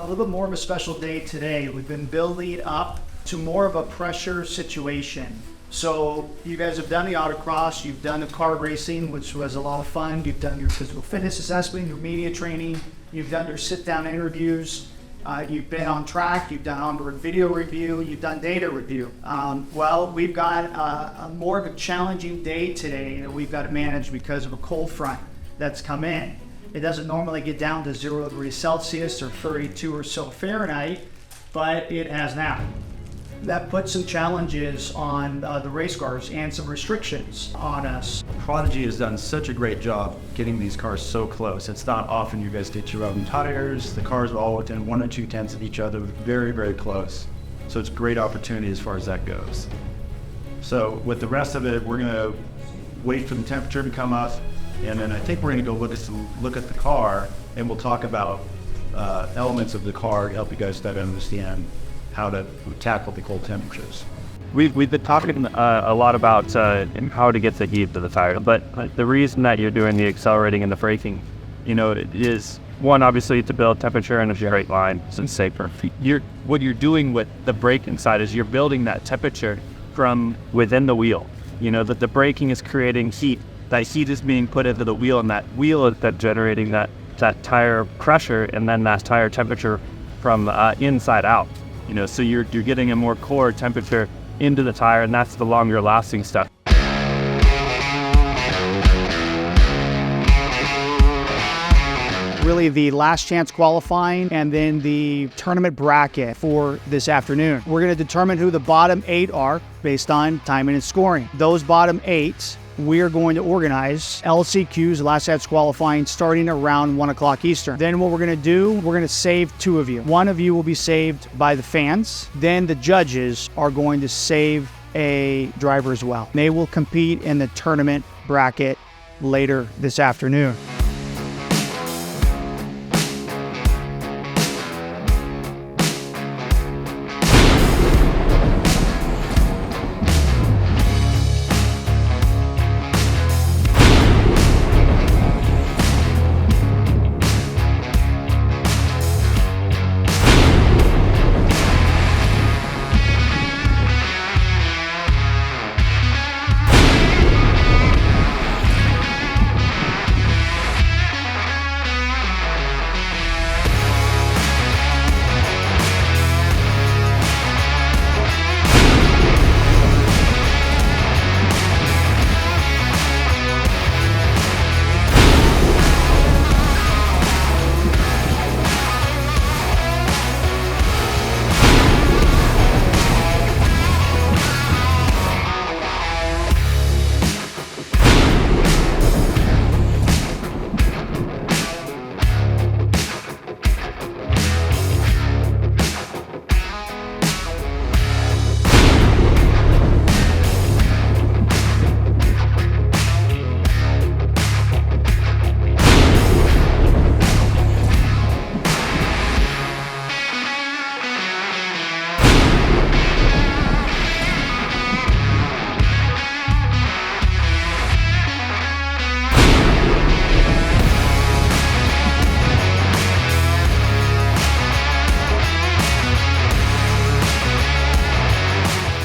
A little bit more of a special day today. We've been building up to more of a pressure situation. So you guys have done the autocross, you've done the car racing, which was a lot of fun. You've done your physical fitness assessment, your media training, you've done your sit-down interviews, you've been on track, you've done onboard video review, you've done data review. Well, we've got a more of a challenging day today that we've got to manage because of a cold front that's come in. It doesn't normally get down to 0 degrees Celsius or 32 or so Fahrenheit, but it has now. That puts some challenges on the race cars and some restrictions on us. Prodigy has done such a great job getting these cars so close. It's not often you guys get your own tires. The cars are all within 1 or 2 tenths of each other, very, very close. So it's a great opportunity as far as that goes. So with the rest of it, we're going to wait for the temperature to come up, and then I think we're going to go look at the car, and we'll talk about elements of the car to help you guys better understand how to tackle the cold temperatures. We've been talking a lot about how to get the heat to the tire, but the reason that you're doing the accelerating and the braking, it is one, obviously to build temperature in a straight line, so it's safer. What you're doing with the braking side is you're building that temperature from within the wheel. That the braking is creating heat. That heat is being put into the wheel, and that wheel is that generating that tire pressure and then that tire temperature from inside out. So you're getting a more core temperature into the tire, and that's the longer lasting stuff. Really the last chance qualifying and then the tournament bracket for this afternoon. We're going to determine who the bottom 8 are based on timing and scoring. Those bottom 8, we're going to organize LCQs, last chance qualifying, starting around 1 o'clock Eastern. Then what we're going to do, we're going to save 2 of you. 1 of you will be saved by the fans. Then the judges are going to save a driver as well. They will compete in the tournament bracket later this afternoon.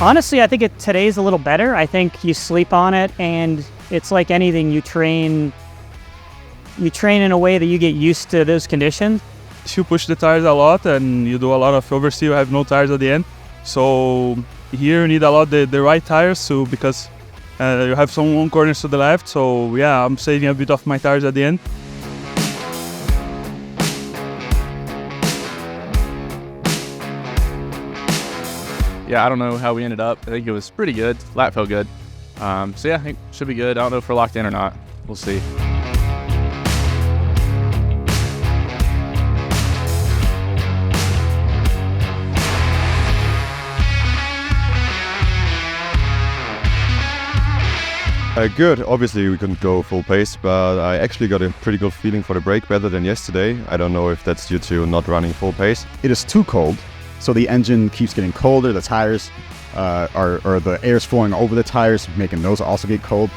Honestly, I think today's a little better. I think you sleep on it, and it's like anything, you train in a way that you get used to those conditions. You push the tires a lot and you do a lot of oversteer, you have no tires at the end. So here you need a lot the right tires because you have some long corners to the left. So yeah, I'm saving a bit of my tires at the end. Yeah, I don't know how we ended up. I think it was pretty good. Lap felt good. So yeah, I think it should be good. I don't know if we're locked in or not. We'll see. Good. Obviously we couldn't go full pace, but I actually got a pretty good feeling for the break, better than yesterday. I don't know if that's due to not running full pace. It is too cold, so the engine keeps getting colder. The tires or the air is flowing over the tires, making those also get cold.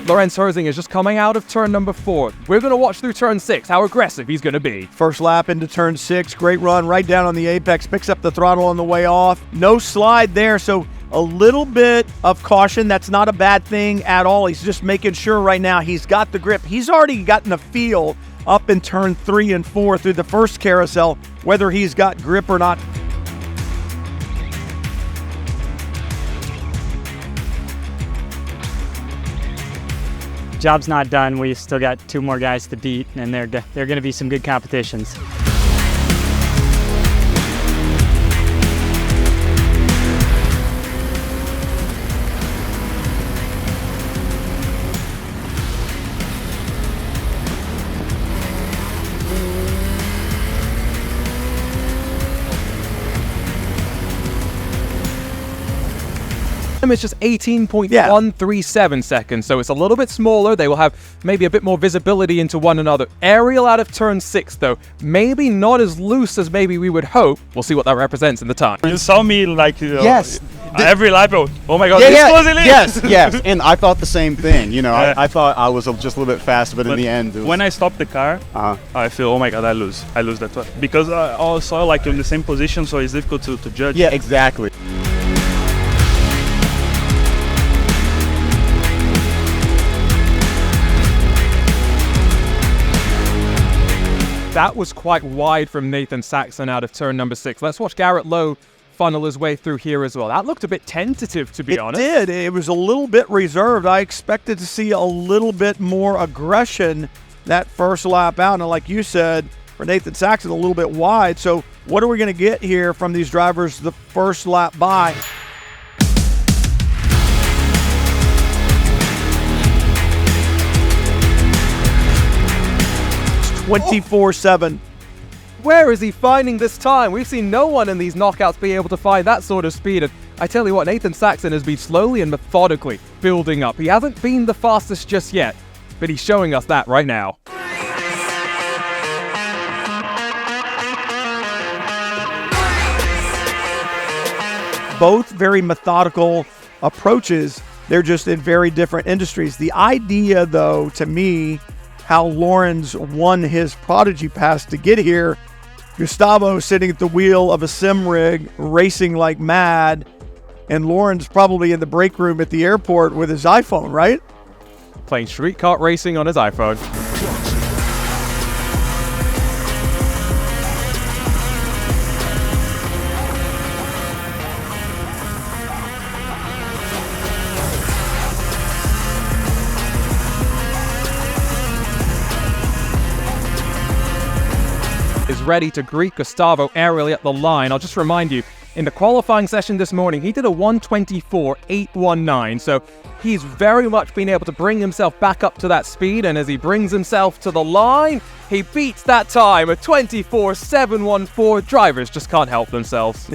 Lorenz Herzing is just coming out of turn number 4. We're going to watch through turn 6 how aggressive he's going to be. First lap into turn 6, great run right down on the apex, picks up the throttle on the way off. No slide there, so a little bit of caution. That's not a bad thing at all. He's just making sure right now he's got the grip. He's already gotten a feel up in turn 3 and 4 through the first carousel, whether he's got grip or not. Job's not done. We still got 2 more guys to beat, and they're going to be some good competitions. It's just 18.137 seconds, so it's a little bit smaller. They will have maybe a bit more visibility into one another. Ariel out of turn 6, though, maybe not as loose as maybe we would hope. We'll see what that represents in the time. You saw me like Yes. every lap. Oh my God! Yeah, this yeah, was elite. yes, and I thought the same thing. You know, I thought I was just a little bit faster, but in the end, it was, When I stop the car, I feel, oh my God, I lose that one because I also like in the same position, so it's difficult to judge. yeah, exactly. That was quite wide from Nathan Saxon out of turn number 6. Let's watch Garrett Lowe funnel his way through here as well. That looked a bit tentative, to be honest. It did. It was a little bit reserved. I expected to see a little bit more aggression that first lap out. And like you said, for Nathan Saxon, a little bit wide. So what are we going to get here from these drivers the first lap by? It's 24/7. Where is he finding this time? We've seen no one in these knockouts be able to find that sort of speed. And I tell you what, Nathan Saxon has been slowly and methodically building up. He hasn't been the fastest just yet, but he's showing us that right now. Both very methodical approaches. They're just in very different industries. The idea, though, to me, how Lorenz won his Prodigy Pass to get here, Gustavo sitting at the wheel of a sim rig, racing like mad, and Lorenz probably in the break room at the airport with his iPhone, right? Playing street kart racing on his iPhone. Is ready to greet Gustavo aerially at the line. I'll just remind you, in the qualifying session this morning, he did a 1:24.819, so he's very much been able to bring himself back up to that speed, and as he brings himself to the line, he beats that time, a 24.714. Drivers just can't help themselves.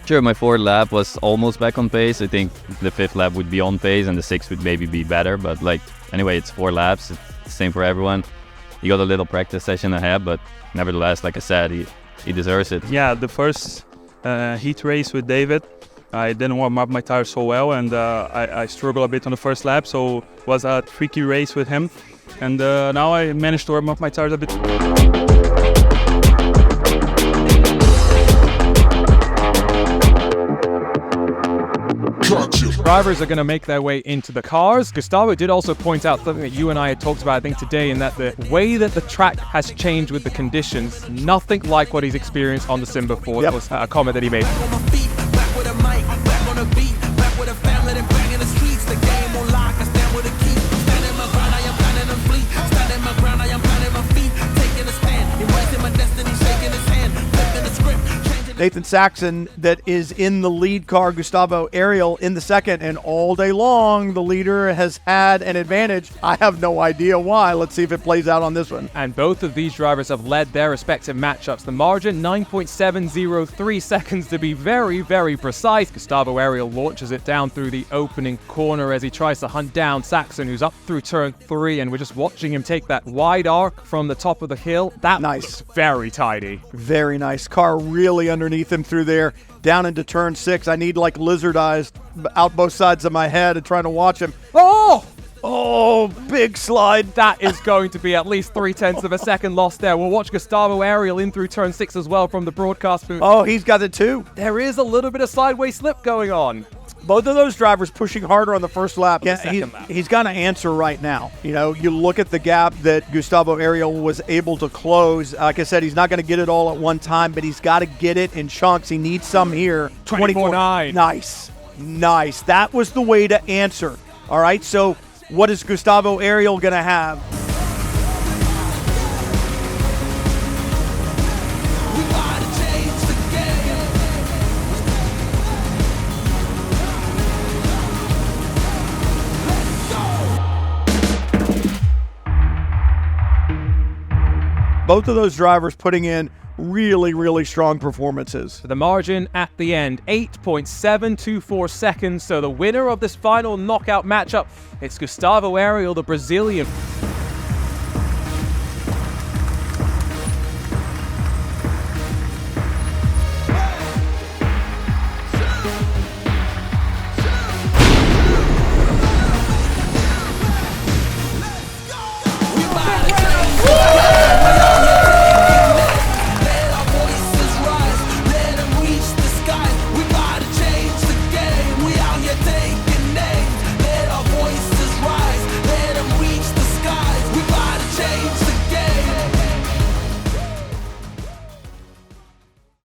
Sure, my 4th lap was almost back on pace. I think the 5th lap would be on pace and the 6th would maybe be better, but anyway, it's 4 laps. It's the same for everyone. He got a little practice session ahead, but nevertheless, like I said, he deserves it. Yeah, the first heat race with David, I didn't warm up my tires so well, and I struggled a bit on the first lap, so it was a tricky race with him. And now I managed to warm up my tires a bit. Drivers are going to make their way into the cars. Gustavo did also point out something that you and I had talked about, I think, today, in that the way that the track has changed with the conditions, nothing like what he's experienced on the sim before. That was a comment that he made. Nathan Saxon that is in the lead car, Gustavo Ariel in the second, and all day long the leader has had an advantage. I have no idea why. Let's see if it plays out on this one. And both of these drivers have led their respective matchups. The margin, 9.703 seconds to be very, very precise. Gustavo Ariel launches it down through the opening corner as he tries to hunt down Saxon, who's up through turn 3, and we're just watching him take that wide arc from the top of the hill. That nice. Very tidy. Very nice. Car really underneath him through there. down into turn 6. I need like lizard eyes out both sides of my head and trying to watch him. Oh, big slide. That is going to be at least 0.3 of a second lost there. We'll watch Gustavo Ariel in through turn 6 as well from the broadcast booth. Oh, he's got it too. There is a little bit of sideways slip going on. Both of those drivers pushing harder on the first lap. The second lap. He's got to answer right now. You know, you look at the gap that Gustavo Ariel was able to close. Like I said, he's not going to get it all at one time, but he's got to get it in chunks. He needs some here. 24.9. Nice. That was the way to answer. All right, so what is Gustavo Ariel going to have? Both of those drivers putting in really, really strong performances. The margin at the end, 8.724 seconds. So the winner of this final knockout matchup, it's Gustavo Ariel, the Brazilian.